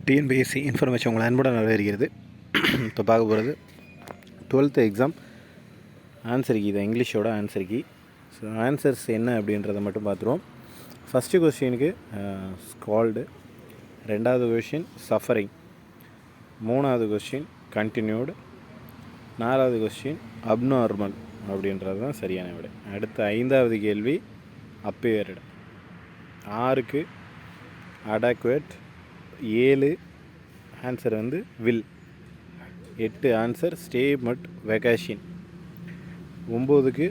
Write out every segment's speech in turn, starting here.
TNPSC information உங்களை அன்புடன் வரவேற்கிறது. இப்போ பார்க்க போகிறது 12th எக்ஸாம் ஆன்சர் கீ. இது இங்கிலீஷோட ஆன்சர் கீ. ஸோ ஆன்சர்ஸ் என்ன அப்படின்றத மட்டும் பார்த்துருவோம். ஃபஸ்ட்டு கொஸ்டினுக்கு ஸ்கால்டு, ரெண்டாவது கொஸ்டின் சஃபரிங், மூணாவது கொஸ்டின் கண்டினியூடு, நாலாவது கொஸ்டின் அப்நார்மல் அப்படின்றது தான் சரியான விடை. அடுத்த ஐந்தாவது கேள்வி அப்பேர்டு, 6க்கு adequate, 7 answer will, 8 answer stay மட் வெகேஷன், 9க்கு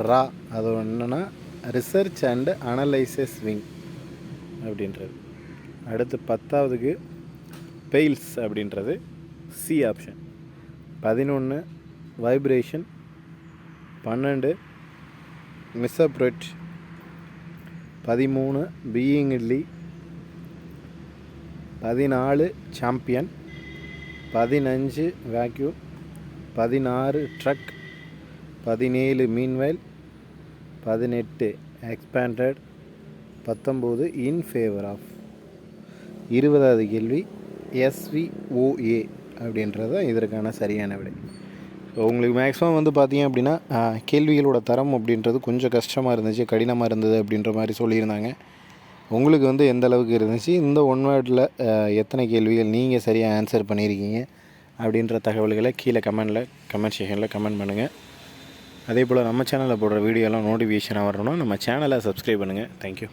ரா, அது என்னென்னா ரிசர்ச் அண்ட் அனலைசஸ் விங் அப்படின்றது. அடுத்து 10ஆவதுக்கு பெயில்ஸ் அப்படின்றது சி ஆப்ஷன், 11 வைப்ரேஷன், 12 மிஸ்அப்ரெட், 13 பீயிங் லீ, 14 champion, 15 vacuum, 16 drug, 17 meanwhile, 18 expanded, 19 in favour of. 20வது கேள்வி SVOA அப்படின்றது இதற்கான சரியான விடை. ஸோ உங்களுக்கு மேக்ஸிமம் பார்த்தீங்க அப்படின்னா கேள்விகளோட தரம் அப்படின்றது கொஞ்சம் கஷ்டமாக இருந்துச்சு, கடினமாக இருந்தது அப்படின்ற மாதிரி சொல்லியிருந்தாங்க. உங்களுக்கு எந்த அளவுக்கு இருந்துச்சு, இந்த ஒன் வேர்டில் எத்தனை கேள்விகள் நீங்கள் சரியாக ஆன்சர் பண்ணியிருக்கீங்க அப்படின்ற தகவல்களை கீழே கமெண்ட் செக்ஷனில் கமெண்ட் பண்ணுங்கள். அதே போல் நம்ம சேனலில் போடுற வீடியோலாம் நோட்டிஃபிகேஷனாக வரணும்னா நம்ம சேனலை சப்ஸ்கிரைப் பண்ணுங்கள். தேங்க்யூ.